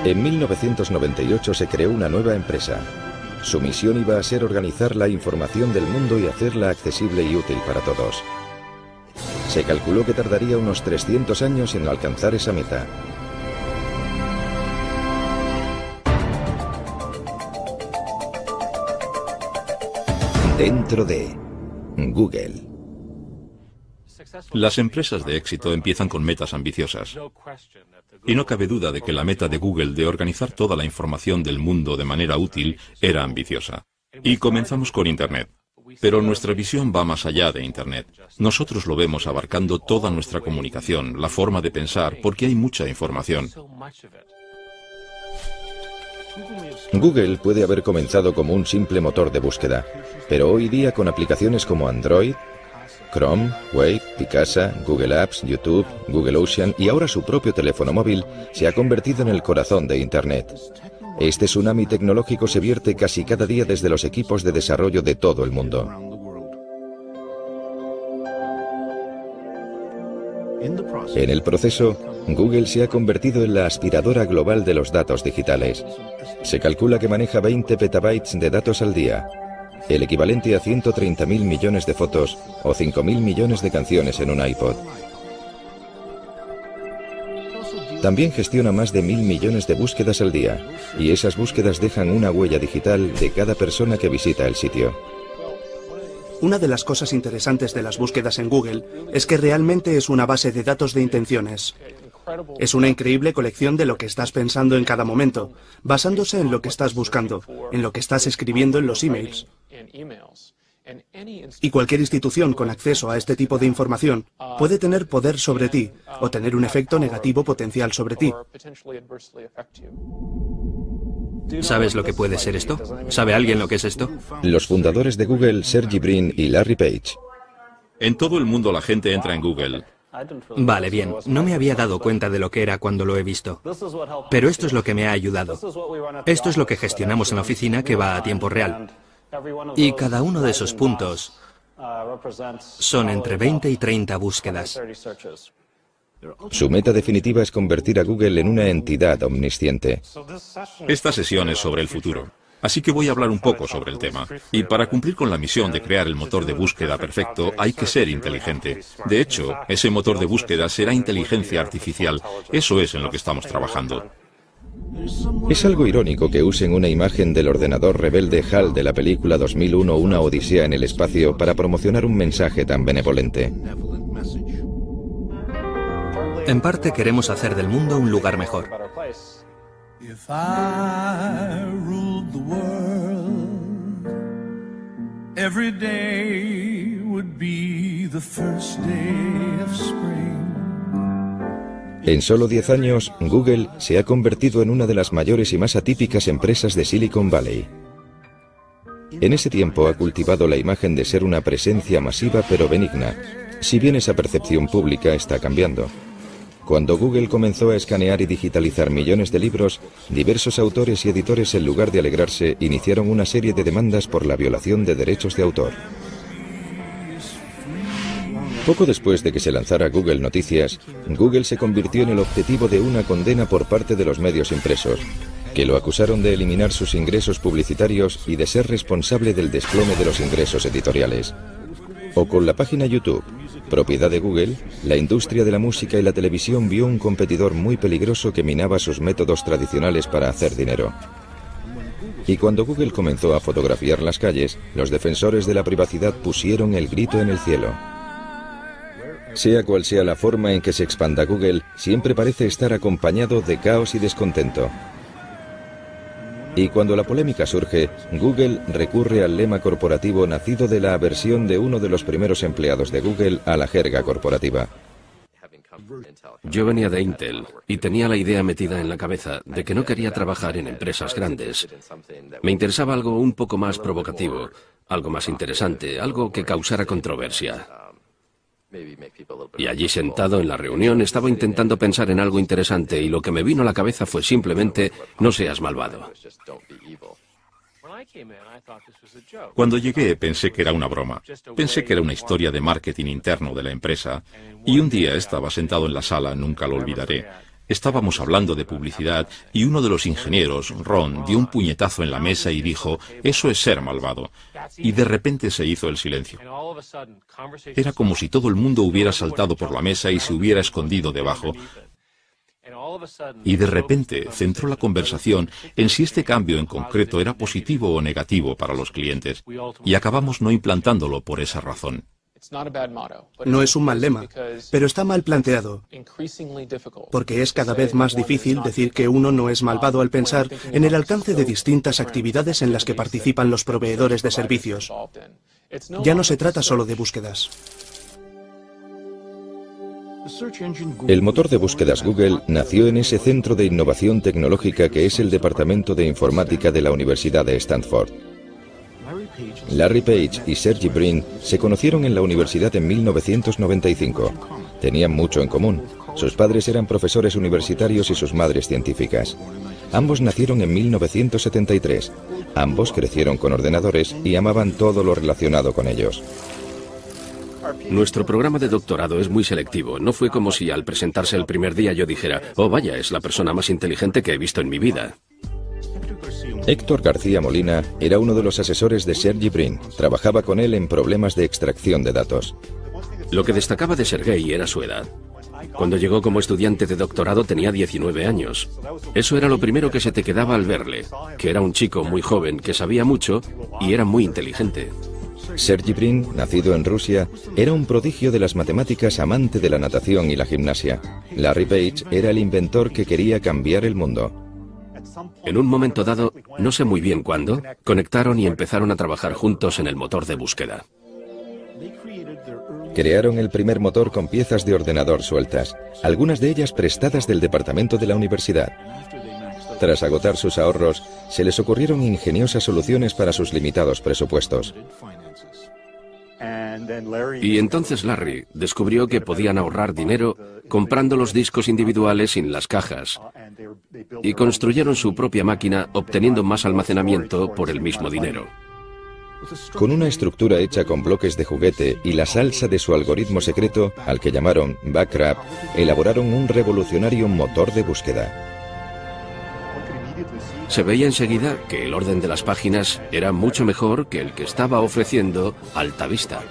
En 1998 se creó una nueva empresa. Su misión iba a ser organizar la información del mundo y hacerla accesible y útil para todos. Se calculó que tardaría unos 300 años en alcanzar esa meta. Dentro de Google. Las empresas de éxito empiezan con metas ambiciosas. Y no cabe duda de que la meta de Google de organizar toda la información del mundo de manera útil era ambiciosa. Y comenzamos con Internet. Pero nuestra visión va más allá de Internet. Nosotros lo vemos abarcando toda nuestra comunicación, la forma de pensar, porque hay mucha información. Google puede haber comenzado como un simple motor de búsqueda, pero hoy día con aplicaciones como Android, Chrome, Wave, Picasa, Google Apps, YouTube, Google Ocean y ahora su propio teléfono móvil, se ha convertido en el corazón de Internet. Este tsunami tecnológico se vierte casi cada día desde los equipos de desarrollo de todo el mundo. En el proceso, Google se ha convertido en la aspiradora global de los datos digitales. Se calcula que maneja 20 petabytes de datos al día, el equivalente a 130.000 millones de fotos o 5.000 millones de canciones en un iPod. También gestiona más de 1.000 millones de búsquedas al día, y esas búsquedas dejan una huella digital de cada persona que visita el sitio. Una de las cosas interesantes de las búsquedas en Google es que realmente es una base de datos de intenciones. Es una increíble colección de lo que estás pensando en cada momento, basándose en lo que estás buscando, en lo que estás escribiendo en los emails. Y cualquier institución con acceso a este tipo de información puede tener poder sobre ti o tener un efecto negativo potencial sobre ti. ¿Sabes lo que puede ser esto? ¿Sabe alguien lo que es esto? Los fundadores de Google, Sergey Brin y Larry Page. En todo el mundo la gente entra en Google. Vale, bien. No me había dado cuenta de lo que era cuando lo he visto. Pero esto es lo que me ha ayudado. Esto es lo que gestionamos en la oficina, que va a tiempo real. Y cada uno de esos puntos son entre 20 y 30 búsquedas. Su meta definitiva es convertir a Google en una entidad omnisciente. Esta sesión es sobre el futuro. Así que voy a hablar un poco sobre el tema. Y para cumplir con la misión de crear el motor de búsqueda perfecto, hay que ser inteligente. De hecho, ese motor de búsqueda será inteligencia artificial. Eso es en lo que estamos trabajando. Es algo irónico que usen una imagen del ordenador rebelde HAL de la película 2001 Una Odisea en el espacio para promocionar un mensaje tan benevolente. En parte queremos hacer del mundo un lugar mejor. If I ruled the world, every day would be the first day of spring. En solo 10 años, Google se ha convertido en una de las mayores y más atípicas empresas de Silicon Valley. En ese tiempo ha cultivado la imagen de ser una presencia masiva pero benigna, si bien esa percepción pública está cambiando. Cuando Google comenzó a escanear y digitalizar millones de libros, diversos autores y editores, en lugar de alegrarse, iniciaron una serie de demandas por la violación de derechos de autor. Poco después de que se lanzara Google Noticias, Google se convirtió en el objetivo de una condena por parte de los medios impresos, que lo acusaron de eliminar sus ingresos publicitarios y de ser responsable del desplome de los ingresos editoriales. O con la página YouTube, propiedad de Google, la industria de la música y la televisión vio un competidor muy peligroso que minaba sus métodos tradicionales para hacer dinero. Y cuando Google comenzó a fotografiar las calles, los defensores de la privacidad pusieron el grito en el cielo. Sea cual sea la forma en que se expanda Google, siempre parece estar acompañado de caos y descontento. Y cuando la polémica surge, Google recurre al lema corporativo nacido de la aversión de uno de los primeros empleados de Google a la jerga corporativa. Yo venía de Intel y tenía la idea metida en la cabeza de que no quería trabajar en empresas grandes. Me interesaba algo un poco más provocativo, algo más interesante, algo que causara controversia. Y allí sentado en la reunión estaba intentando pensar en algo interesante y lo que me vino a la cabeza fue simplemente no seas malvado. Cuando llegué pensé que era una broma. Pensé que era una historia de marketing interno de la empresa. Y un día estaba sentado en la sala, nunca lo olvidaré. Estábamos hablando de publicidad y uno de los ingenieros, Ron, dio un puñetazo en la mesa y dijo, «Eso es ser malvado». Y de repente se hizo el silencio. Era como si todo el mundo hubiera saltado por la mesa y se hubiera escondido debajo. Y de repente centró la conversación en si este cambio en concreto era positivo o negativo para los clientes. Y acabamos no implantándolo por esa razón. No es un mal lema, pero está mal planteado, porque es cada vez más difícil decir que uno no es malvado al pensar en el alcance de distintas actividades en las que participan los proveedores de servicios. Ya no se trata solo de búsquedas. El motor de búsquedas Google nació en ese centro de innovación tecnológica que es el Departamento de Informática de la Universidad de Stanford. Larry Page y Sergey Brin se conocieron en la universidad en 1995. Tenían mucho en común. Sus padres eran profesores universitarios y sus madres científicas. Ambos nacieron en 1973. Ambos crecieron con ordenadores y amaban todo lo relacionado con ellos. Nuestro programa de doctorado es muy selectivo. No fue como si al presentarse el primer día yo dijera, «Oh, vaya, es la persona más inteligente que he visto en mi vida». Héctor García Molina era uno de los asesores de Sergey Brin. Trabajaba con él en problemas de extracción de datos. Lo que destacaba de Sergey era su edad. Cuando llegó como estudiante de doctorado tenía 19 años. Eso era lo primero que se te quedaba al verle, que era un chico muy joven, que sabía mucho y era muy inteligente. Sergey Brin, nacido en Rusia, era un prodigio de las matemáticas, amante de la natación y la gimnasia. Larry Page era el inventor que quería cambiar el mundo. En un momento dado, no sé muy bien cuándo, conectaron y empezaron a trabajar juntos en el motor de búsqueda. Crearon el primer motor con piezas de ordenador sueltas, algunas de ellas prestadas del departamento de la universidad. Tras agotar sus ahorros, se les ocurrieron ingeniosas soluciones para sus limitados presupuestos. Y entonces Larry descubrió que podían ahorrar dinero comprando los discos individuales sin las cajas. Y construyeron su propia máquina obteniendo más almacenamiento por el mismo dinero. Con una estructura hecha con bloques de juguete y la salsa de su algoritmo secreto, al que llamaron Backrub, elaboraron un revolucionario motor de búsqueda. Se veía enseguida que el orden de las páginas era mucho mejor que el que estaba ofreciendo Altavista.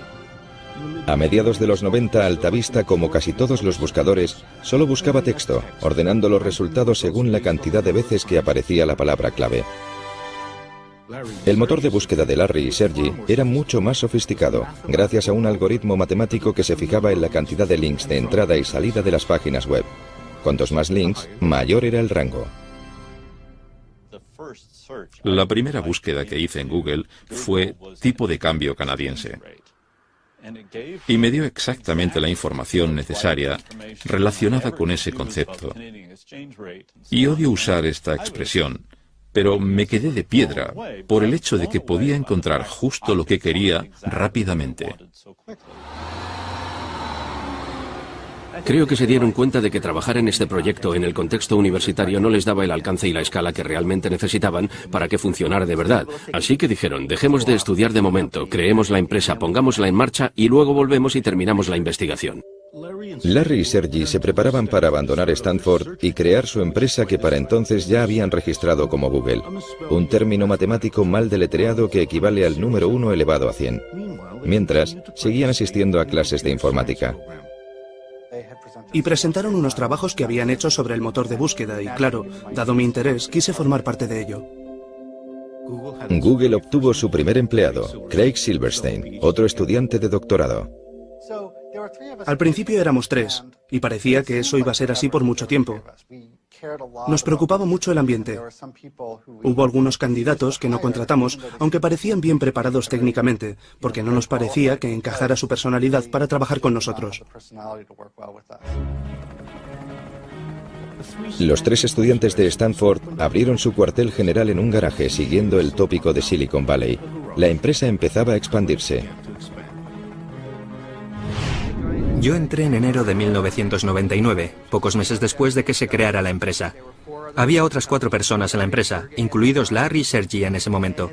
A mediados de los 90, Altavista, como casi todos los buscadores, solo buscaba texto, ordenando los resultados según la cantidad de veces que aparecía la palabra clave. El motor de búsqueda de Larry y Sergey era mucho más sofisticado, gracias a un algoritmo matemático que se fijaba en la cantidad de links de entrada y salida de las páginas web. Cuantos más links, mayor era el rango. La primera búsqueda que hice en Google fue tipo de cambio canadiense. Y me dio exactamente la información necesaria relacionada con ese concepto. Y odio usar esta expresión, pero me quedé de piedra por el hecho de que podía encontrar justo lo que quería rápidamente. Creo que se dieron cuenta de que trabajar en este proyecto en el contexto universitario no les daba el alcance y la escala que realmente necesitaban para que funcionara de verdad. Así que dijeron, dejemos de estudiar de momento, creemos la empresa, pongámosla en marcha y luego volvemos y terminamos la investigación. Larry y Sergey se preparaban para abandonar Stanford y crear su empresa que para entonces ya habían registrado como Google, un término matemático mal deletreado que equivale al número 1 elevado a 100. Mientras, seguían asistiendo a clases de informática. Y presentaron unos trabajos que habían hecho sobre el motor de búsqueda y, claro, dado mi interés, quise formar parte de ello. Google obtuvo su primer empleado, Craig Silverstein, otro estudiante de doctorado. Al principio éramos 3, y parecía que eso iba a ser así por mucho tiempo. Nos preocupaba mucho el ambiente. Hubo algunos candidatos que no contratamos, aunque parecían bien preparados técnicamente, porque no nos parecía que encajara su personalidad para trabajar con nosotros. Los 3 estudiantes de Stanford abrieron su cuartel general en un garaje siguiendo el tópico de Silicon Valley. La empresa empezaba a expandirse. Yo entré en enero de 1999, pocos meses después de que se creara la empresa. Había otras 4 personas en la empresa, incluidos Larry y Sergey en ese momento,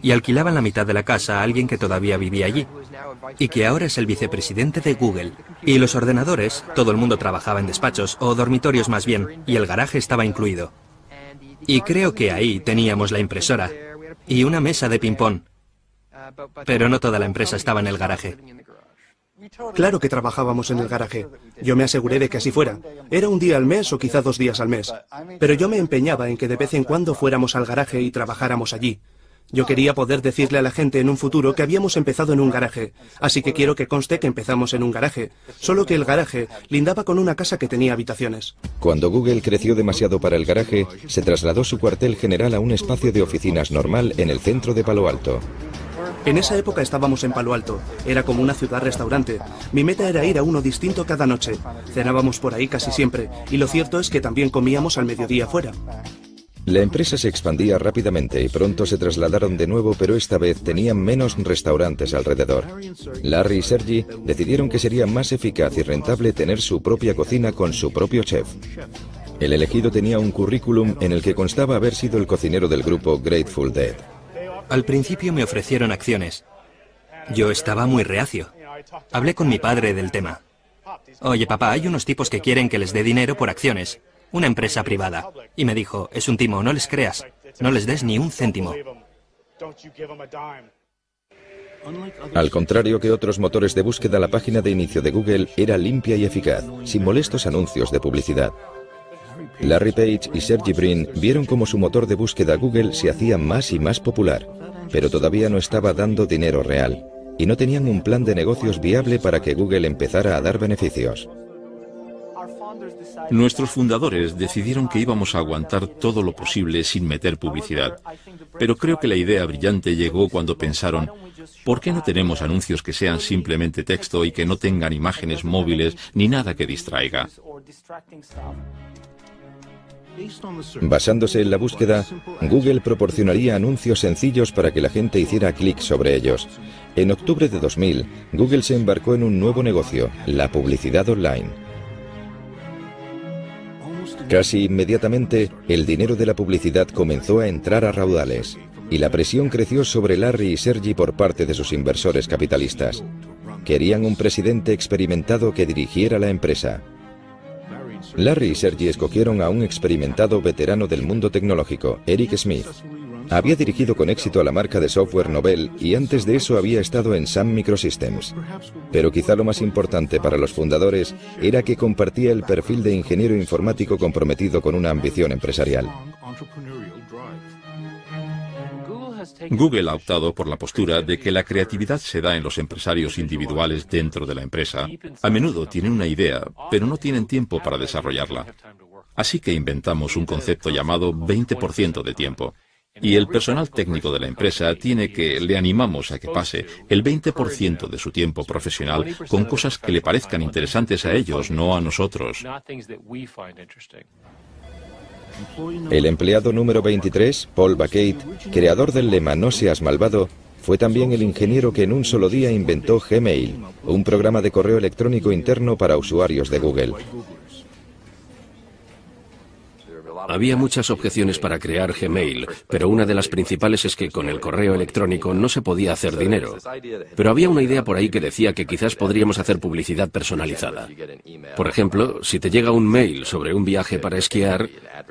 y alquilaban la mitad de la casa a alguien que todavía vivía allí, y que ahora es el vicepresidente de Google. Y los ordenadores, todo el mundo trabajaba en despachos, o dormitorios más bien, y el garaje estaba incluido. Y creo que ahí teníamos la impresora, y una mesa de ping-pong. Pero no toda la empresa estaba en el garaje. Claro que trabajábamos en el garaje. Yo me aseguré de que así fuera. Era un día al mes o quizá 2 días al mes. Pero yo me empeñaba en que de vez en cuando fuéramos al garaje y trabajáramos allí. Yo quería poder decirle a la gente en un futuro que habíamos empezado en un garaje. Así que quiero que conste que empezamos en un garaje. Solo que el garaje lindaba con una casa que tenía habitaciones. Cuando Google creció demasiado para el garaje, se trasladó su cuartel general a un espacio de oficinas normal en el centro de Palo Alto. En esa época estábamos en Palo Alto. Era como una ciudad-restaurante. Mi meta era ir a uno distinto cada noche. Cenábamos por ahí casi siempre. Y lo cierto es que también comíamos al mediodía fuera. La empresa se expandía rápidamente y pronto se trasladaron de nuevo, pero esta vez tenían menos restaurantes alrededor. Larry y Sergey decidieron que sería más eficaz y rentable tener su propia cocina con su propio chef. El elegido tenía un currículum en el que constaba haber sido el cocinero del grupo Grateful Dead. Al principio me ofrecieron acciones. Yo estaba muy reacio. Hablé con mi padre del tema. Oye, papá, hay unos tipos que quieren que les dé dinero por acciones. Una empresa privada. Y me dijo, es un timo, no les creas. No les des ni un céntimo. Al contrario que otros motores de búsqueda, la página de inicio de Google era limpia y eficaz, sin molestos anuncios de publicidad. Larry Page y Sergey Brin vieron cómo su motor de búsqueda Google se hacía más y más popular, pero todavía no estaba dando dinero real, y no tenían un plan de negocios viable para que Google empezara a dar beneficios. Nuestros fundadores decidieron que íbamos a aguantar todo lo posible sin meter publicidad, pero creo que la idea brillante llegó cuando pensaron, ¿por qué no tenemos anuncios que sean simplemente texto y que no tengan imágenes móviles ni nada que distraiga? Basándose en la búsqueda, Google proporcionaría anuncios sencillos para que la gente hiciera clic sobre ellos. En octubre de 2000, Google se embarcó en un nuevo negocio, la publicidad online. Casi inmediatamente, el dinero de la publicidad comenzó a entrar a raudales, y la presión creció sobre Larry y Sergey por parte de sus inversores capitalistas. Querían un presidente experimentado que dirigiera la empresa. Larry y Sergey escogieron a un experimentado veterano del mundo tecnológico, Eric Smith. Había dirigido con éxito a la marca de software Novell y antes de eso había estado en Sun Microsystems. Pero quizá lo más importante para los fundadores era que compartía el perfil de ingeniero informático comprometido con una ambición empresarial. Google ha optado por la postura de que la creatividad se da en los empresarios individuales dentro de la empresa. A menudo tienen una idea, pero no tienen tiempo para desarrollarla. Así que inventamos un concepto llamado 20% de tiempo. Y el personal técnico de la empresa le animamos a que pase el 20% de su tiempo profesional con cosas que le parezcan interesantes a ellos, no a nosotros. El empleado número 23, Paul Bacate, creador del lema "No seas malvado", fue también el ingeniero que en un solo día inventó Gmail, un programa de correo electrónico interno para usuarios de Google. Había muchas objeciones para crear Gmail, pero una de las principales es que con el correo electrónico no se podía hacer dinero. Pero había una idea por ahí que decía que quizás podríamos hacer publicidad personalizada. Por ejemplo, si te llega un mail sobre un viaje para esquiar,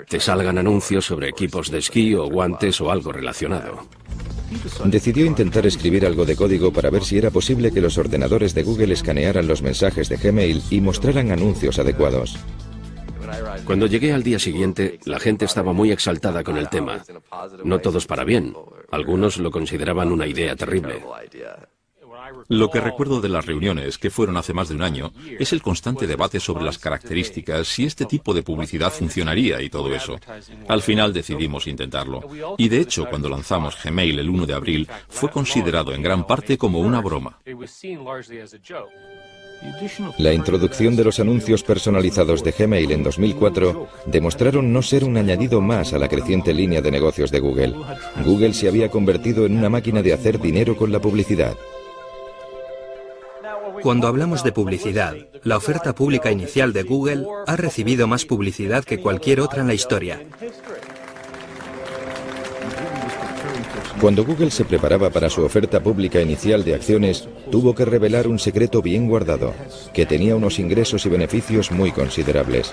te salgan anuncios sobre equipos de esquí o guantes o algo relacionado. Decidió intentar escribir algo de código para ver si era posible que los ordenadores de Google escanearan los mensajes de Gmail y mostraran anuncios adecuados. Cuando llegué al día siguiente, la gente estaba muy exaltada con el tema. No todos para bien. Algunos lo consideraban una idea terrible. Lo que recuerdo de las reuniones, que fueron hace más de un año, es el constante debate sobre las características, si este tipo de publicidad funcionaría y todo eso. Al final decidimos intentarlo. Y de hecho, cuando lanzamos Gmail el 1 de abril, fue considerado en gran parte como una broma. La introducción de los anuncios personalizados de Gmail en 2004 demostraron no ser un añadido más a la creciente línea de negocios de Google. Google se había convertido en una máquina de hacer dinero con la publicidad. Cuando hablamos de publicidad, la oferta pública inicial de Google ha recibido más publicidad que cualquier otra en la historia. Cuando Google se preparaba para su oferta pública inicial de acciones, tuvo que revelar un secreto bien guardado, que tenía unos ingresos y beneficios muy considerables.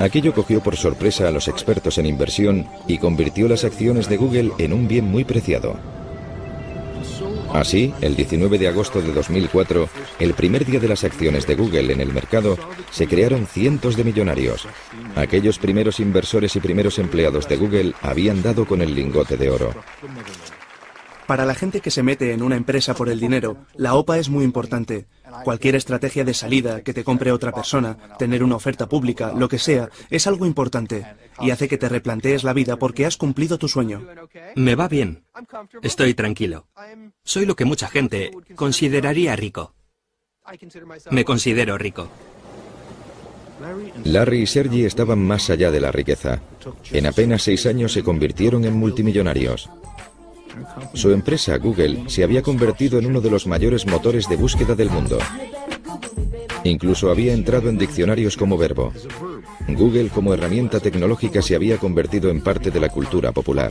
Aquello cogió por sorpresa a los expertos en inversión y convirtió las acciones de Google en un bien muy preciado. Así, el 19 de agosto de 2004, el primer día de las acciones de Google en el mercado, se crearon cientos de millonarios. Aquellos primeros inversores y primeros empleados de Google habían dado con el lingote de oro. Para la gente que se mete en una empresa por el dinero, la OPA es muy importante. Cualquier estrategia de salida, que te compre otra persona, tener una oferta pública, lo que sea, es algo importante y hace que te replantees la vida porque has cumplido tu sueño. Me va bien. Estoy tranquilo. Soy lo que mucha gente consideraría rico. Me considero rico. Larry y Sergey estaban más allá de la riqueza. En apenas 6 años se convirtieron en multimillonarios. Su empresa, Google, se había convertido en uno de los mayores motores de búsqueda del mundo. Incluso había entrado en diccionarios como verbo. Google como herramienta tecnológica se había convertido en parte de la cultura popular.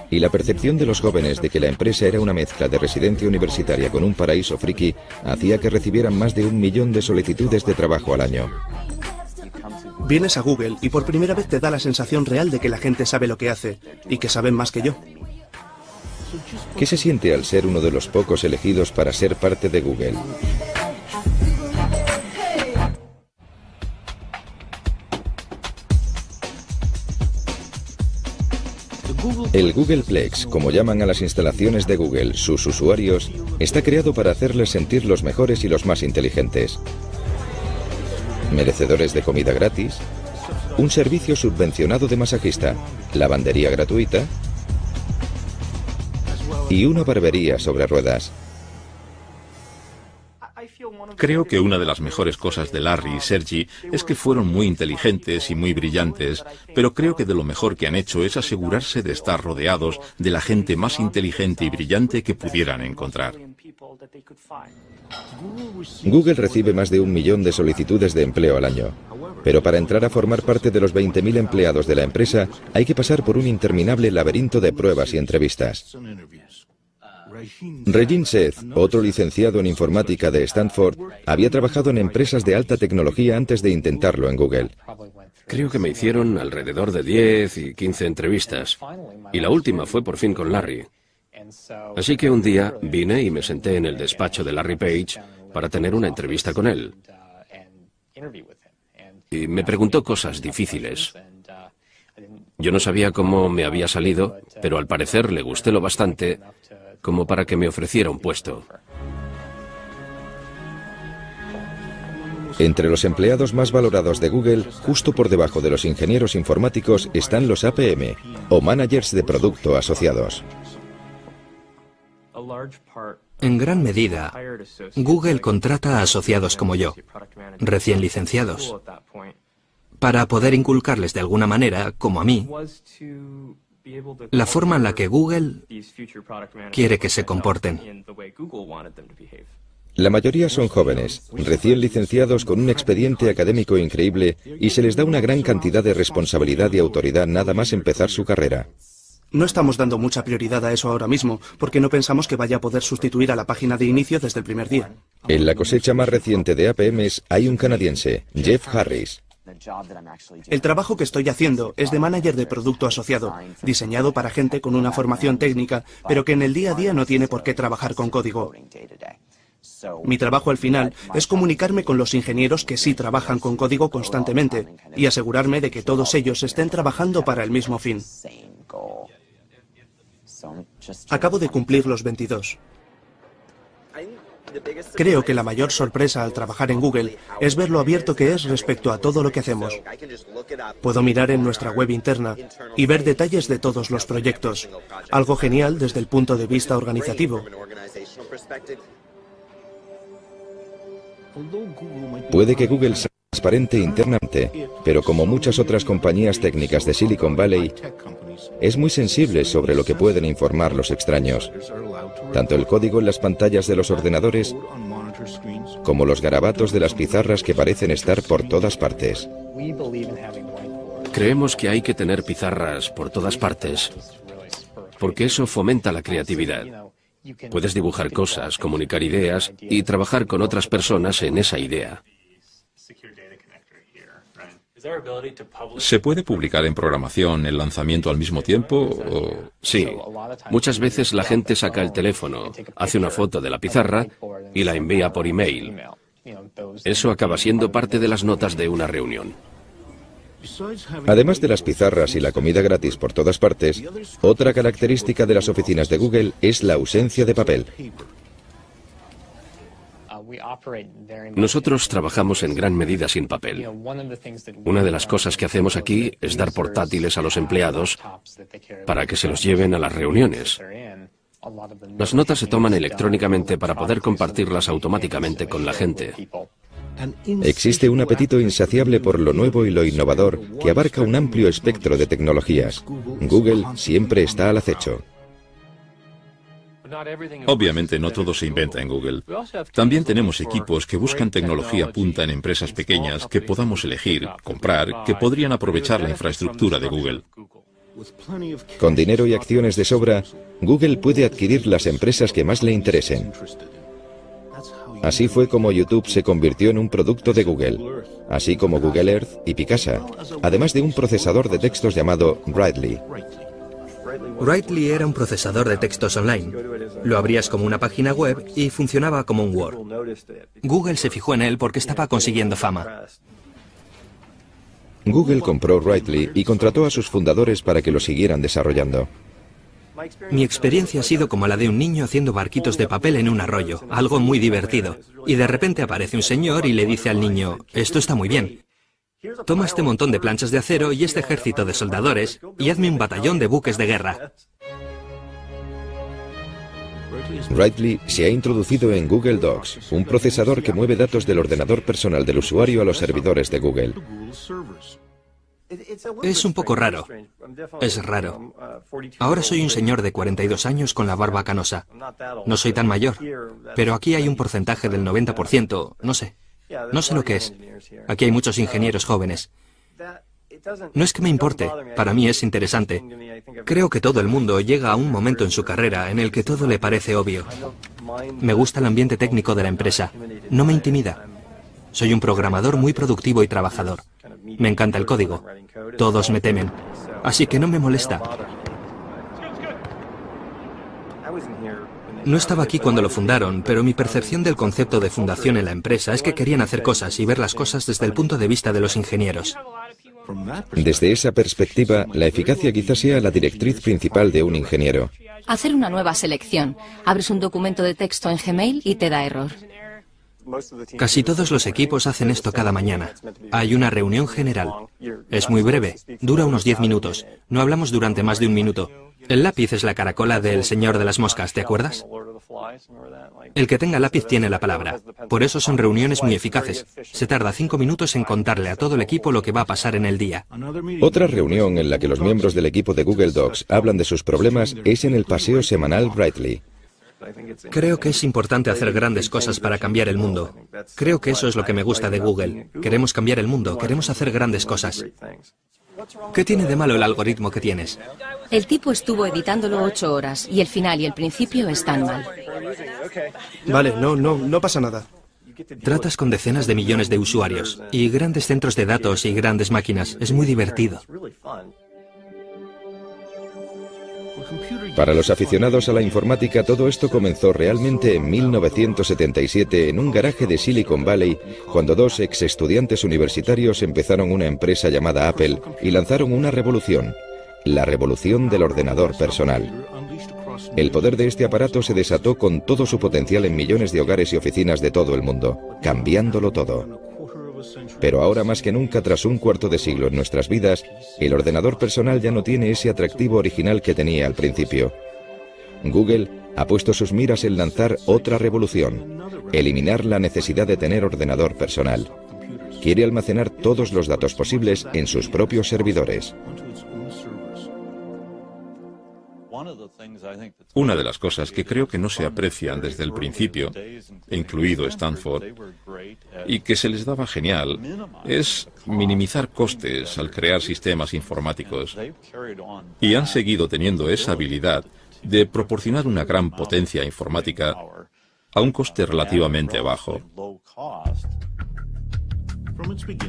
Y la percepción de los jóvenes de que la empresa era una mezcla de residencia universitaria con un paraíso friki hacía que recibieran más de 1 millón de solicitudes de trabajo al año. Vienes a Google y por primera vez te da la sensación real de que la gente sabe lo que hace y que saben más que yo. ¿Qué se siente al ser uno de los pocos elegidos para ser parte de Google? El Googleplex, como llaman a las instalaciones de Google sus usuarios, está creado para hacerles sentir los mejores y los más inteligentes. Merecedores de comida gratis, un servicio subvencionado de masajista, lavandería gratuita y una barbería sobre ruedas. Creo que una de las mejores cosas de Larry y Sergey es que fueron muy inteligentes y muy brillantes, pero creo que de lo mejor que han hecho es asegurarse de estar rodeados de la gente más inteligente y brillante que pudieran encontrar. Google recibe más de 1 millón de solicitudes de empleo al año, pero para entrar a formar parte de los 20.000 empleados de la empresa hay que pasar por un interminable laberinto de pruebas y entrevistas. Regin Seth, otro licenciado en informática de Stanford, había trabajado en empresas de alta tecnología antes de intentarlo en Google. Creo que me hicieron alrededor de 10 y 15 entrevistas, y la última fue por fin con Larry. Así que un día vine y me senté en el despacho de Larry Page para tener una entrevista con él. Y me preguntó cosas difíciles. Yo no sabía cómo me había salido, pero al parecer le gusté lo bastante como para que me ofreciera un puesto. Entre los empleados más valorados de Google, justo por debajo de los ingenieros informáticos, están los APM, o Managers de Producto Asociados. En gran medida, Google contrata a asociados como yo, recién licenciados, para poder inculcarles de alguna manera, como a mí, la forma en la que Google quiere que se comporten. La mayoría son jóvenes, recién licenciados con un expediente académico increíble y se les da una gran cantidad de responsabilidad y autoridad nada más empezar su carrera. No estamos dando mucha prioridad a eso ahora mismo, porque no pensamos que vaya a poder sustituir a la página de inicio desde el primer día. En la cosecha más reciente de APMs hay un canadiense, Jeff Harris. El trabajo que estoy haciendo es de manager de producto asociado, diseñado para gente con una formación técnica, pero que en el día a día no tiene por qué trabajar con código. Mi trabajo al final es comunicarme con los ingenieros que sí trabajan con código constantemente y asegurarme de que todos ellos estén trabajando para el mismo fin. Acabo de cumplir los 22. Creo que la mayor sorpresa al trabajar en Google es ver lo abierto que es respecto a todo lo que hacemos. Puedo mirar en nuestra web interna y ver detalles de todos los proyectos, algo genial desde el punto de vista organizativo. Puede que Google sea transparente internamente, pero como muchas otras compañías técnicas de Silicon Valley, es muy sensible sobre lo que pueden informar los extraños. Tanto el código en las pantallas de los ordenadores como los garabatos de las pizarras que parecen estar por todas partes. Creemos que hay que tener pizarras por todas partes, porque eso fomenta la creatividad. Puedes dibujar cosas, comunicar ideas y trabajar con otras personas en esa idea. ¿Se puede publicar en programación el lanzamiento al mismo tiempo o...? Sí. Muchas veces la gente saca el teléfono, hace una foto de la pizarra y la envía por email. Eso acaba siendo parte de las notas de una reunión. Además de las pizarras y la comida gratis por todas partes, otra característica de las oficinas de Google es la ausencia de papel. Nosotros trabajamos en gran medida sin papel. Una de las cosas que hacemos aquí es dar portátiles a los empleados para que se los lleven a las reuniones. Las notas se toman electrónicamente para poder compartirlas automáticamente con la gente. Existe un apetito insaciable por lo nuevo y lo innovador que abarca un amplio espectro de tecnologías. Google siempre está al acecho. Obviamente no todo se inventa en Google. También tenemos equipos que buscan tecnología punta en empresas pequeñas que podamos elegir, comprar, que podrían aprovechar la infraestructura de Google. Con dinero y acciones de sobra, Google puede adquirir las empresas que más le interesen. Así fue como YouTube se convirtió en un producto de Google, así como Google Earth y Picasa, además de un procesador de textos llamado Writely. Writely era un procesador de textos online. Lo abrías como una página web y funcionaba como un Word. Google se fijó en él porque estaba consiguiendo fama. Google compró Writely y contrató a sus fundadores para que lo siguieran desarrollando. Mi experiencia ha sido como la de un niño haciendo barquitos de papel en un arroyo, algo muy divertido. Y de repente aparece un señor y le dice al niño, esto está muy bien. Toma este montón de planchas de acero y este ejército de soldadores y hazme un batallón de buques de guerra. Writely se ha introducido en Google Docs, un procesador que mueve datos del ordenador personal del usuario a los servidores de Google. Es un poco raro. Es raro. Ahora soy un señor de 42 años con la barba canosa. No soy tan mayor, pero aquí hay un porcentaje del 90%, no sé. No sé lo que es. Aquí hay muchos ingenieros jóvenes. No es que me importe, para mí es interesante. Creo que todo el mundo llega a un momento en su carrera en el que todo le parece obvio. Me gusta el ambiente técnico de la empresa. No me intimida. Soy un programador muy productivo y trabajador. Me encanta el código. Todos me temen. Así que no me molesta. No estaba aquí cuando lo fundaron, pero mi percepción del concepto de fundación en la empresa es que querían hacer cosas y ver las cosas desde el punto de vista de los ingenieros. Desde esa perspectiva, la eficacia quizás sea la directriz principal de un ingeniero. Hacer una nueva selección. Abres un documento de texto en Gmail y te da error. Casi todos los equipos hacen esto cada mañana. Hay una reunión general. Es muy breve, dura unos 10 minutos. No hablamos durante más de un minuto. El lápiz es la caracola del señor de las moscas, ¿te acuerdas? El que tenga lápiz tiene la palabra. Por eso son reuniones muy eficaces. Se tarda 5 minutos en contarle a todo el equipo lo que va a pasar en el día. Otra reunión en la que los miembros del equipo de Google Docs hablan de sus problemas es en el paseo semanal Writely. Creo que es importante hacer grandes cosas para cambiar el mundo. Creo que eso es lo que me gusta de Google. Queremos cambiar el mundo, queremos hacer grandes cosas. ¿Qué tiene de malo el algoritmo que tienes? El tipo estuvo editándolo 8 horas y el final y el principio están mal. Vale, no pasa nada. Tratas con decenas de millones de usuarios y grandes centros de datos y grandes máquinas. Es muy divertido. Para los aficionados a la informática, todo esto comenzó realmente en 1977 en un garaje de Silicon Valley, cuando dos ex estudiantes universitarios empezaron una empresa llamada Apple y lanzaron una revolución, la revolución del ordenador personal. El poder de este aparato se desató con todo su potencial en millones de hogares y oficinas de todo el mundo, cambiándolo todo. Pero ahora más que nunca, tras un cuarto de siglo en nuestras vidas, el ordenador personal ya no tiene ese atractivo original que tenía al principio. Google ha puesto sus miras en lanzar otra revolución, eliminar la necesidad de tener ordenador personal. Quiere almacenar todos los datos posibles en sus propios servidores. Una de las cosas que creo que no se aprecian desde el principio, incluido Stanford, y que se les daba genial, es minimizar costes al crear sistemas informáticos. Y han seguido teniendo esa habilidad de proporcionar una gran potencia informática a un coste relativamente bajo.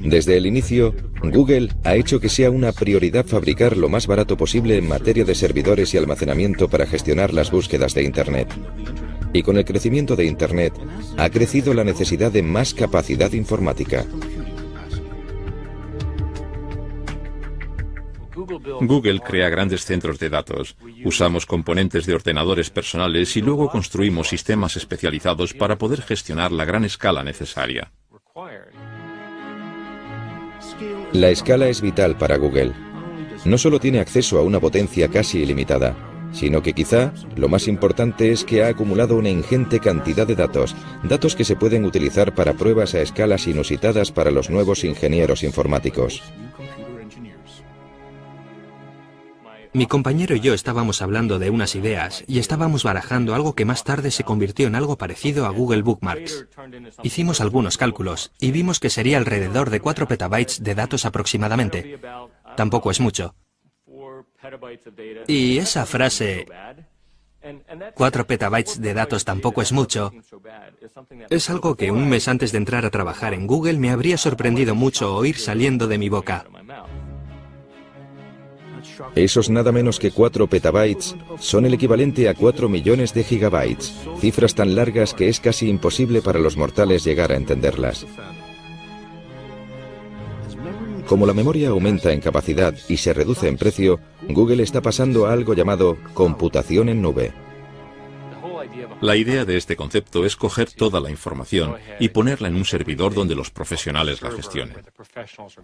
Desde el inicio, Google ha hecho que sea una prioridad fabricar lo más barato posible en materia de servidores y almacenamiento para gestionar las búsquedas de Internet. Y con el crecimiento de Internet, ha crecido la necesidad de más capacidad informática. Google crea grandes centros de datos. Usamos componentes de ordenadores personales y luego construimos sistemas especializados para poder gestionar la gran escala necesaria. La escala es vital para Google. No solo tiene acceso a una potencia casi ilimitada, sino que quizá lo más importante es que ha acumulado una ingente cantidad de datos, datos que se pueden utilizar para pruebas a escalas inusitadas para los nuevos ingenieros informáticos. Mi compañero y yo estábamos hablando de unas ideas y estábamos barajando algo que más tarde se convirtió en algo parecido a Google Bookmarks. Hicimos algunos cálculos y vimos que sería alrededor de 4 petabytes de datos aproximadamente. Tampoco es mucho. Y esa frase, 4 petabytes de datos tampoco es mucho, es algo que un mes antes de entrar a trabajar en Google me habría sorprendido mucho oír saliendo de mi boca. Esos nada menos que 4 petabytes son el equivalente a 4 millones de gigabytes, cifras tan largas que es casi imposible para los mortales llegar a entenderlas. Como la memoria aumenta en capacidad y se reduce en precio, Google está pasando a algo llamado computación en nube. La idea de este concepto es coger toda la información y ponerla en un servidor donde los profesionales la gestionen.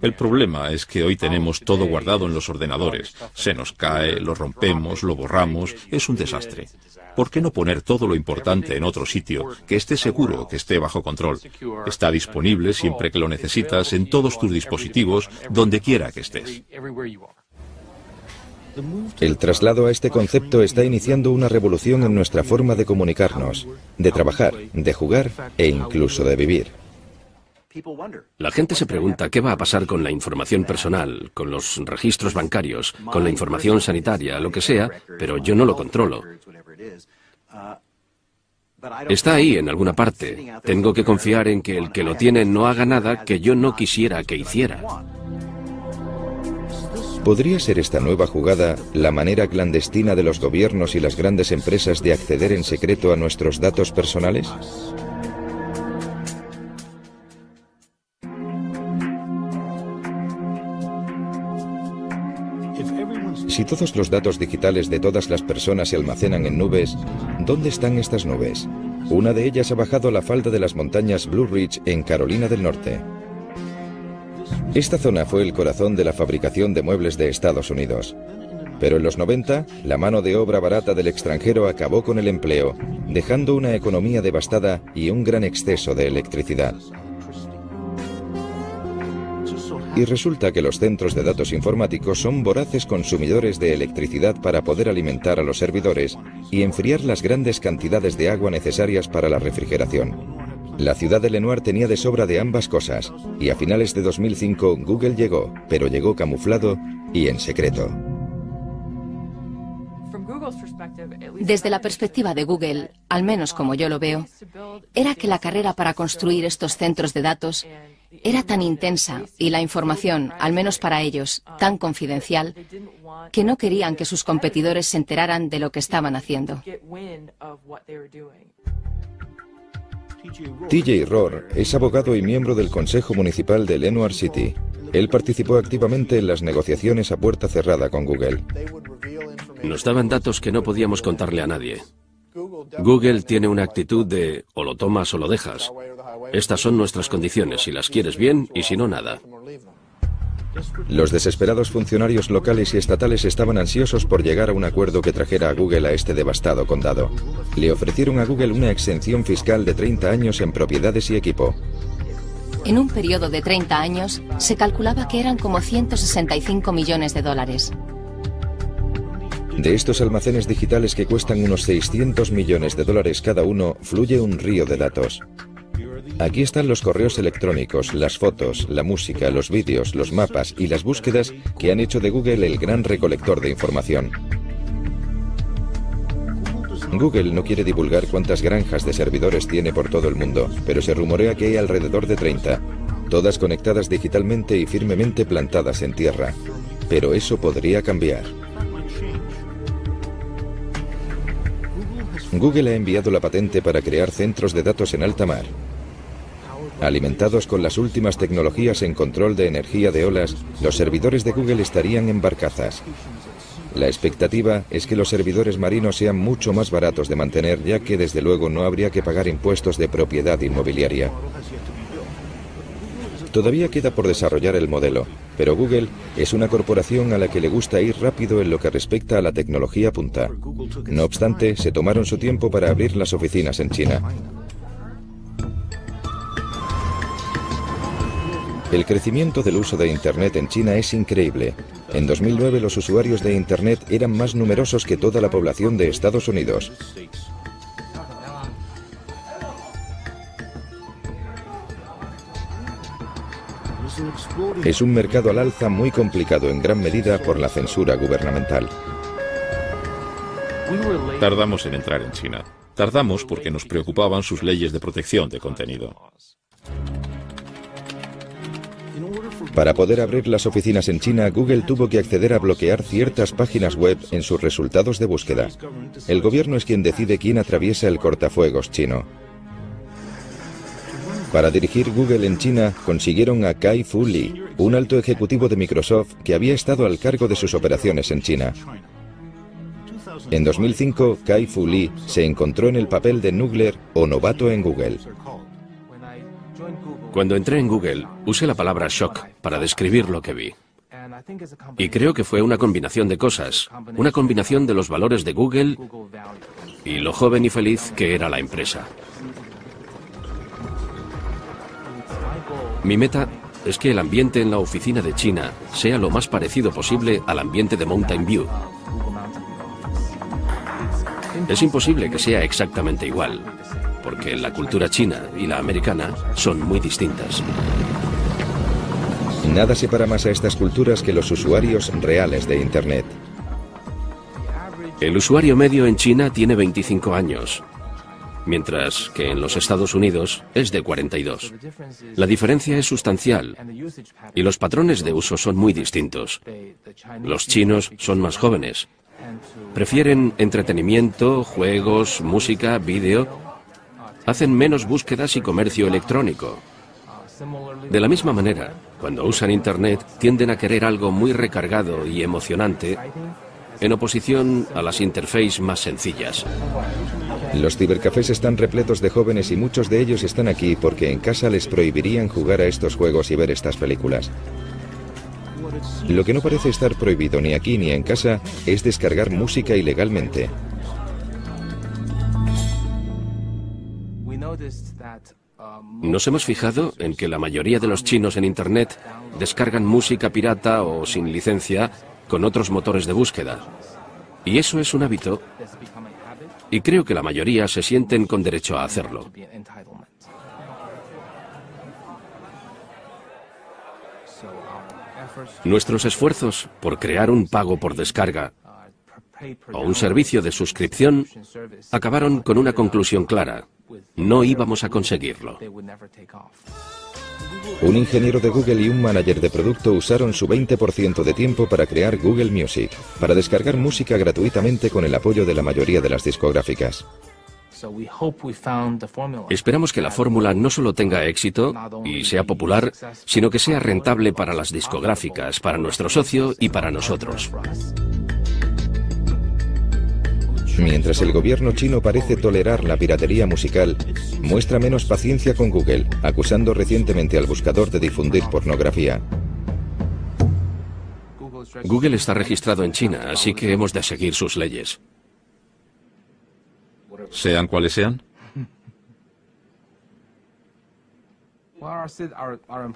El problema es que hoy tenemos todo guardado en los ordenadores. Se nos cae, lo rompemos, lo borramos, es un desastre. ¿Por qué no poner todo lo importante en otro sitio, que esté seguro, que esté bajo control? Está disponible siempre que lo necesitas en todos tus dispositivos, donde quiera que estés. El traslado a este concepto está iniciando una revolución en nuestra forma de comunicarnos, de trabajar, de jugar e incluso de vivir. La gente se pregunta qué va a pasar con la información personal, con los registros bancarios, con la información sanitaria, lo que sea, pero yo no lo controlo. Está ahí en alguna parte. Tengo que confiar en que el que lo tiene no haga nada que yo no quisiera que hiciera. ¿Podría ser esta nueva jugada la manera clandestina de los gobiernos y las grandes empresas de acceder en secreto a nuestros datos personales? Si todos los datos digitales de todas las personas se almacenan en nubes, ¿dónde están estas nubes? Una de ellas ha bajado a la falda de las montañas Blue Ridge en Carolina del Norte. Esta zona fue el corazón de la fabricación de muebles de Estados Unidos. Pero en los 90, la mano de obra barata del extranjero acabó con el empleo, dejando una economía devastada y un gran exceso de electricidad. Y resulta que los centros de datos informáticos son voraces consumidores de electricidad para poder alimentar a los servidores y enfriar las grandes cantidades de agua necesarias para la refrigeración. La ciudad de Lenoir tenía de sobra de ambas cosas, y a finales de 2005 Google llegó, pero llegó camuflado y en secreto. Desde la perspectiva de Google, al menos como yo lo veo, era que la carrera para construir estos centros de datos era tan intensa y la información, al menos para ellos, tan confidencial, que no querían que sus competidores se enteraran de lo que estaban haciendo. TJ Rohr es abogado y miembro del Consejo Municipal de Lenoir City. Él participó activamente en las negociaciones a puerta cerrada con Google. Nos daban datos que no podíamos contarle a nadie. Google tiene una actitud de o lo tomas o lo dejas. Estas son nuestras condiciones, si las quieres bien y si no, nada. Los desesperados funcionarios locales y estatales estaban ansiosos por llegar a un acuerdo que trajera a Google a este devastado condado. Le ofrecieron a Google una exención fiscal de 30 años en propiedades y equipo. En un periodo de 30 años, se calculaba que eran como $165 millones. De estos almacenes digitales que cuestan unos 600 millones de dólares cada uno, fluye un río de datos. Aquí están los correos electrónicos, las fotos, la música, los vídeos, los mapas y las búsquedas que han hecho de Google el gran recolector de información. Google no quiere divulgar cuántas granjas de servidores tiene por todo el mundo, pero se rumorea que hay alrededor de 30, todas conectadas digitalmente y firmemente plantadas en tierra. Pero eso podría cambiar. Google ha enviado la patente para crear centros de datos en alta mar. Alimentados con las últimas tecnologías en control de energía de olas, los servidores de Google estarían en barcazas. La expectativa es que los servidores marinos sean mucho más baratos de mantener, ya que desde luego no habría que pagar impuestos de propiedad inmobiliaria. Todavía queda por desarrollar el modelo, pero Google es una corporación a la que le gusta ir rápido en lo que respecta a la tecnología punta. No obstante, se tomaron su tiempo para abrir las oficinas en China. El crecimiento del uso de Internet en China es increíble. En 2009 los usuarios de Internet eran más numerosos que toda la población de Estados Unidos. Es un mercado al alza muy complicado en gran medida por la censura gubernamental. Tardamos en entrar en China. Tardamos porque nos preocupaban sus leyes de protección de contenido. Para poder abrir las oficinas en China, Google tuvo que acceder a bloquear ciertas páginas web en sus resultados de búsqueda. El gobierno es quien decide quién atraviesa el cortafuegos chino. Para dirigir Google en China, consiguieron a Kai-Fu Lee, un alto ejecutivo de Microsoft que había estado al cargo de sus operaciones en China. En 2005, Kai-Fu Lee se encontró en el papel de Noogler o novato en Google. Cuando entré en Google, usé la palabra shock para describir lo que vi. Y creo que fue una combinación de cosas, una combinación de los valores de Google y lo joven y feliz que era la empresa. Mi meta es que el ambiente en la oficina de China sea lo más parecido posible al ambiente de Mountain View. Es imposible que sea exactamente igual, porque la cultura china y la americana son muy distintas. Nada separa más a estas culturas que los usuarios reales de Internet. El usuario medio en China tiene 25 años, mientras que en los Estados Unidos es de 42. La diferencia es sustancial y los patrones de uso son muy distintos. Los chinos son más jóvenes. Prefieren entretenimiento, juegos, música, vídeo. Hacen menos búsquedas y comercio electrónico. De la misma manera, cuando usan Internet, tienden a querer algo muy recargado y emocionante, en oposición a las interfaces más sencillas. Los cibercafés están repletos de jóvenes y muchos de ellos están aquí porque en casa les prohibirían jugar a estos juegos y ver estas películas. Lo que no parece estar prohibido ni aquí ni en casa es descargar música ilegalmente. Nos hemos fijado en que la mayoría de los chinos en Internet descargan música pirata o sin licencia con otros motores de búsqueda. Y eso es un hábito, y creo que la mayoría se sienten con derecho a hacerlo. Nuestros esfuerzos por crear un pago por descarga o un servicio de suscripción acabaron con una conclusión clara: no íbamos a conseguirlo. Un ingeniero de Google y un manager de producto usaron su 20% de tiempo para crear Google Music, para descargar música gratuitamente con el apoyo de la mayoría de las discográficas. Esperamos que la fórmula no solo tenga éxito y sea popular, sino que sea rentable para las discográficas, para nuestro socio y para nosotros. Mientras el gobierno chino parece tolerar la piratería musical, muestra menos paciencia con Google, acusando recientemente al buscador de difundir pornografía. Google está registrado en China, así que hemos de seguir sus leyes. Sean cuales sean.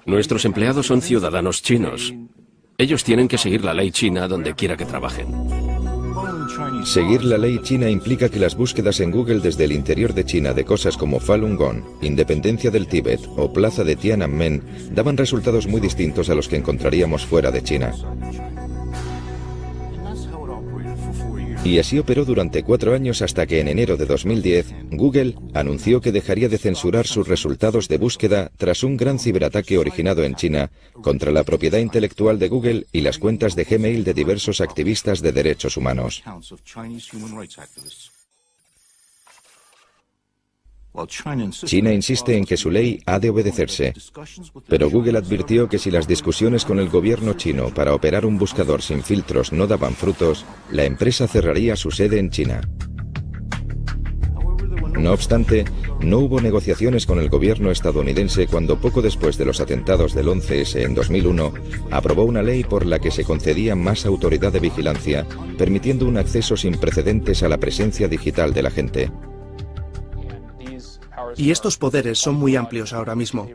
Nuestros empleados son ciudadanos chinos. Ellos tienen que seguir la ley china donde quiera que trabajen. Seguir la ley china implica que las búsquedas en Google desde el interior de China de cosas como Falun Gong, independencia del Tíbet o plaza de Tiananmen daban resultados muy distintos a los que encontraríamos fuera de China. Y así operó durante 4 años hasta que en enero de 2010, Google anunció que dejaría de censurar sus resultados de búsqueda tras un gran ciberataque originado en China contra la propiedad intelectual de Google y las cuentas de Gmail de diversos activistas de derechos humanos. China insiste en que su ley ha de obedecerse, pero Google advirtió que si las discusiones con el gobierno chino para operar un buscador sin filtros no daban frutos, la empresa cerraría su sede en China. No obstante, no hubo negociaciones con el gobierno estadounidense cuando poco después de los atentados del 11S en 2001, aprobó una ley por la que se concedía más autoridad de vigilancia, permitiendo un acceso sin precedentes a la presencia digital de la gente. Y estos poderes son muy amplios ahora mismo.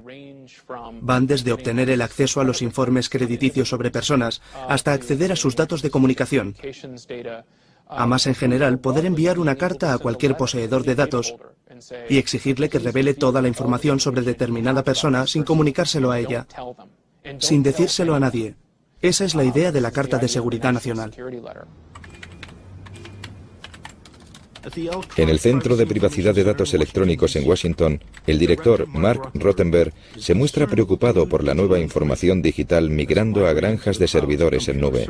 Van desde obtener el acceso a los informes crediticios sobre personas hasta acceder a sus datos de comunicación. A más en general, poder enviar una carta a cualquier poseedor de datos y exigirle que revele toda la información sobre determinada persona sin comunicárselo a ella, sin decírselo a nadie. Esa es la idea de la Carta de Seguridad Nacional. En el Centro de Privacidad de Datos Electrónicos en Washington, el director Mark Rottenberg se muestra preocupado por la nueva información digital migrando a granjas de servidores en nube.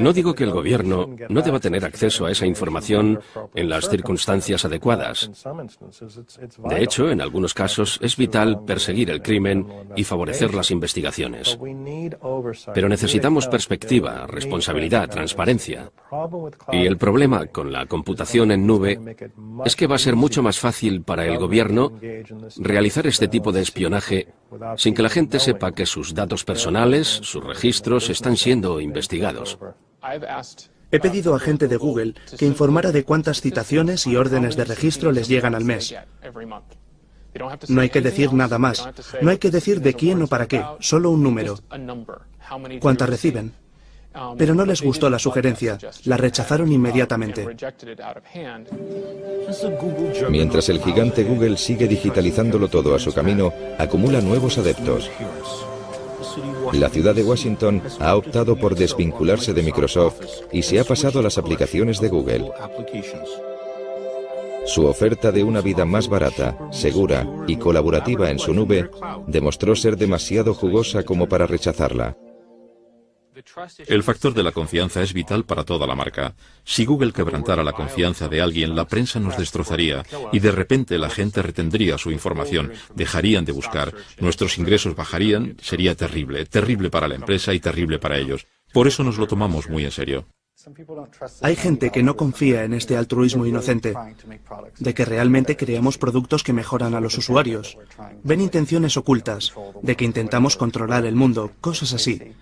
No digo que el gobierno no deba tener acceso a esa información en las circunstancias adecuadas. De hecho, en algunos casos es vital perseguir el crimen y favorecer las investigaciones. Pero necesitamos perspectiva, responsabilidad, transparencia. Y el problema con la computación en nube es que va a ser mucho más fácil para el gobierno realizar este tipo de espionaje sin que la gente sepa que sus datos personales, sus registros, están siendo investigados. He pedido a gente de Google que informara de cuántas citaciones y órdenes de registro les llegan al mes. No hay que decir nada más. No hay que decir de quién o para qué, solo un número. ¿Cuántas reciben? Pero no les gustó la sugerencia. La rechazaron inmediatamente. Mientras el gigante Google sigue digitalizándolo todo a su camino, acumula nuevos adeptos. La ciudad de Washington ha optado por desvincularse de Microsoft y se ha pasado a las aplicaciones de Google. Su oferta de una vida más barata, segura y colaborativa en su nube demostró ser demasiado jugosa como para rechazarla. El factor de la confianza es vital para toda la marca. Si Google quebrantara la confianza de alguien, la prensa nos destrozaría y de repente la gente retendría su información, dejarían de buscar, nuestros ingresos bajarían, sería terrible, terrible para la empresa y terrible para ellos. Por eso nos lo tomamos muy en serio. Hay gente que no confía en este altruismo inocente, de que realmente creamos productos que mejoran a los usuarios. Ven intenciones ocultas, de que intentamos controlar el mundo, cosas así.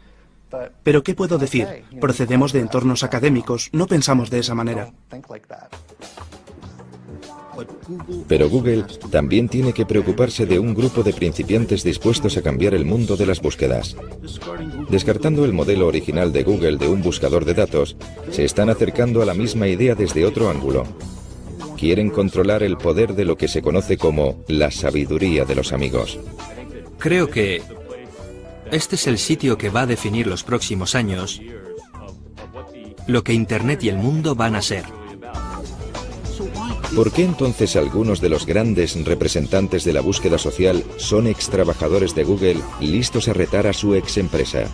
Pero ¿qué puedo decir? Procedemos de entornos académicos, no pensamos de esa manera. Pero Google también tiene que preocuparse de un grupo de principiantes dispuestos a cambiar el mundo de las búsquedas. Descartando el modelo original de Google de un buscador de datos, se están acercando a la misma idea desde otro ángulo. Quieren controlar el poder de lo que se conoce como la sabiduría de los amigos. Creo que este es el sitio que va a definir los próximos años lo que Internet y el mundo van a ser. ¿Por qué entonces algunos de los grandes representantes de la búsqueda social son extrabajadores de Google listos a retar a su ex empresa?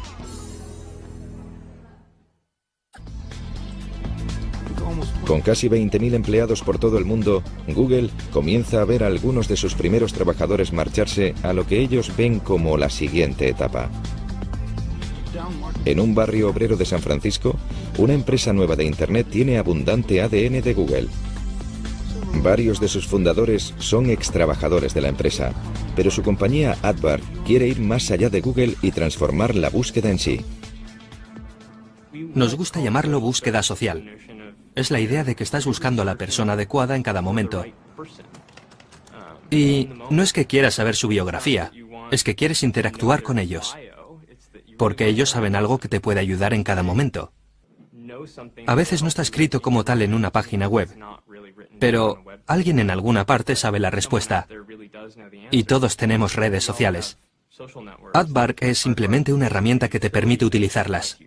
Con casi 20.000 empleados por todo el mundo, Google comienza a ver a algunos de sus primeros trabajadores marcharse a lo que ellos ven como la siguiente etapa. En un barrio obrero de San Francisco, una empresa nueva de Internet tiene abundante ADN de Google. Varios de sus fundadores son extrabajadores de la empresa, pero su compañía Adbar quiere ir más allá de Google y transformar la búsqueda en sí. Nos gusta llamarlo búsqueda social. Es la idea de que estás buscando a la persona adecuada en cada momento. Y no es que quieras saber su biografía, es que quieres interactuar con ellos. Porque ellos saben algo que te puede ayudar en cada momento. A veces no está escrito como tal en una página web, pero alguien en alguna parte sabe la respuesta. Y todos tenemos redes sociales. Aardvark es simplemente una herramienta que te permite utilizarlas.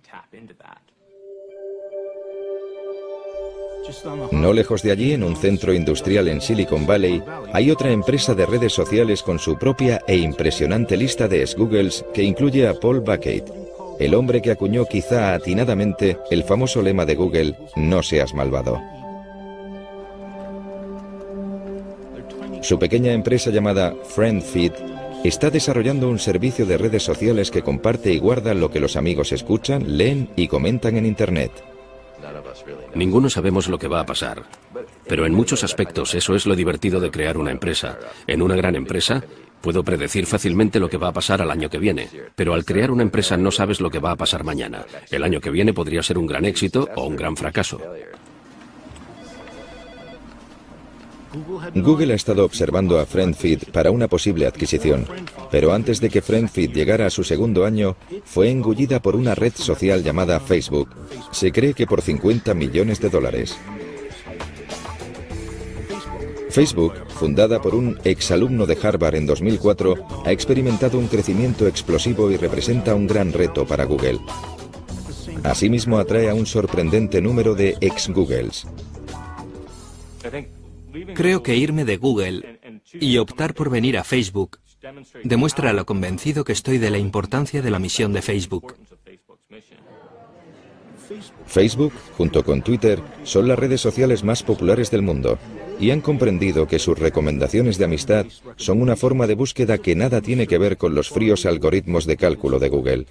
No lejos de allí, en un centro industrial en Silicon Valley, hay otra empresa de redes sociales con su propia e impresionante lista de ex-Googles que incluye a Paul Bucket, el hombre que acuñó quizá atinadamente el famoso lema de Google, "No seas malvado". Su pequeña empresa llamada FriendFeed está desarrollando un servicio de redes sociales que comparte y guarda lo que los amigos escuchan, leen y comentan en Internet. Ninguno sabemos lo que va a pasar, pero en muchos aspectos eso es lo divertido de crear una empresa. En una gran empresa puedo predecir fácilmente lo que va a pasar al año que viene, pero al crear una empresa no sabes lo que va a pasar mañana. El año que viene podría ser un gran éxito o un gran fracaso. Google ha estado observando a FriendFeed para una posible adquisición, pero antes de que FriendFeed llegara a su segundo año, fue engullida por una red social llamada Facebook. Se cree que por $50 millones. Facebook, fundada por un exalumno de Harvard en 2004, ha experimentado un crecimiento explosivo y representa un gran reto para Google. Asimismo, atrae a un sorprendente número de ex-Googles. Creo que irme de Google y optar por venir a Facebook demuestra lo convencido que estoy de la importancia de la misión de Facebook. Facebook, junto con Twitter, son las redes sociales más populares del mundo y han comprendido que sus recomendaciones de amistad son una forma de búsqueda que nada tiene que ver con los fríos algoritmos de cálculo de Google.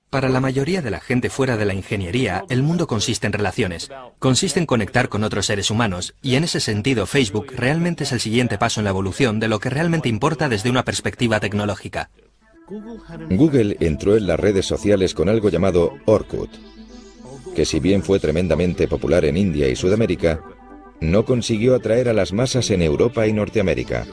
Para la mayoría de la gente fuera de la ingeniería, el mundo consiste en relaciones. Consiste en conectar con otros seres humanos, y en ese sentido Facebook realmente es el siguiente paso en la evolución de lo que realmente importa desde una perspectiva tecnológica. Google entró en las redes sociales con algo llamado Orkut, que si bien fue tremendamente popular en India y Sudamérica, no consiguió atraer a las masas en Europa y Norteamérica.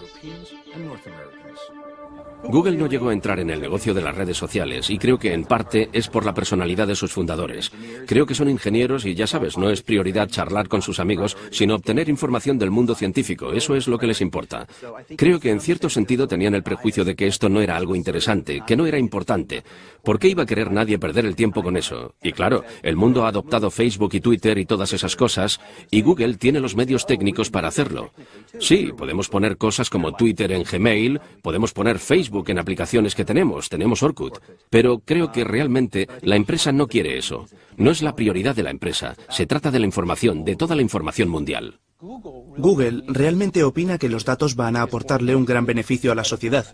Google no llegó a entrar en el negocio de las redes sociales y creo que en parte es por la personalidad de sus fundadores. Creo que son ingenieros y ya sabes, no es prioridad charlar con sus amigos, sino obtener información del mundo científico. Eso es lo que les importa. Creo que en cierto sentido tenían el prejuicio de que esto no era algo interesante, que no era importante. ¿Por qué iba a querer nadie perder el tiempo con eso? Y claro, el mundo ha adoptado Facebook y Twitter y todas esas cosas, y Google tiene los medios técnicos para hacerlo. Sí, podemos poner cosas como Twitter en Gmail, podemos poner Facebook en aplicaciones que tenemos Orkut, pero creo que realmente la empresa no quiere eso. No es la prioridad de la empresa, se trata de la información, de toda la información mundial. Google realmente opina que los datos van a aportarle un gran beneficio a la sociedad.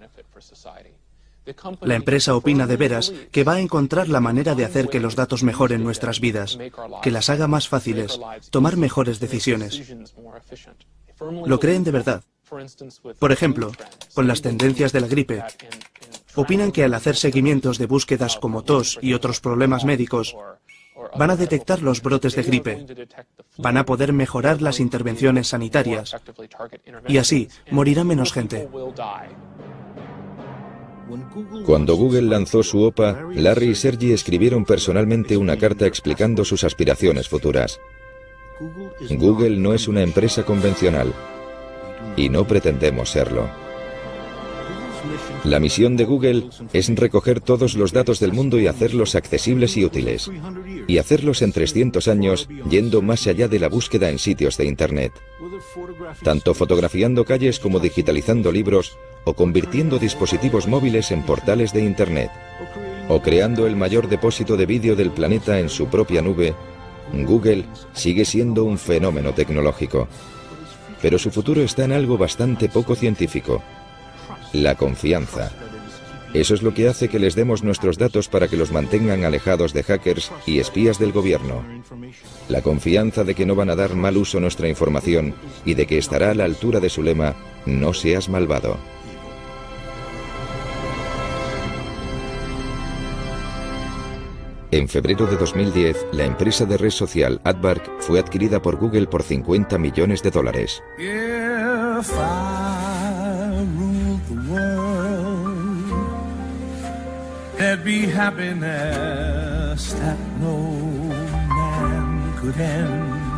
La empresa opina de veras que va a encontrar la manera de hacer que los datos mejoren nuestras vidas, que las haga más fáciles, tomar mejores decisiones. Lo creen de verdad. Por ejemplo, con las tendencias de la gripe, opinan que al hacer seguimientos de búsquedas como tos y otros problemas médicos, van a detectar los brotes de gripe, van a poder mejorar las intervenciones sanitarias y así morirá menos gente. Cuando Google lanzó su OPA, Larry y Sergey escribieron personalmente una carta explicando sus aspiraciones futuras. Google no es una empresa convencional y no pretendemos serlo. La misión de Google es recoger todos los datos del mundo y hacerlos accesibles y útiles, y hacerlos en 300 años yendo más allá de la búsqueda en sitios de Internet, tanto fotografiando calles como digitalizando libros o convirtiendo dispositivos móviles en portales de Internet, o creando el mayor depósito de vídeo del planeta en su propia nube. Google sigue siendo un fenómeno tecnológico, pero su futuro está en algo bastante poco científico: la confianza. Eso es lo que hace que les demos nuestros datos para que los mantengan alejados de hackers y espías del gobierno. La confianza de que no van a dar mal uso a nuestra información y de que estará a la altura de su lema: no seas malvado. En febrero de 2010, la empresa de red social Aardvark fue adquirida por Google por $50 millones. If I ruled the world, there'd be happiness past that no man could end.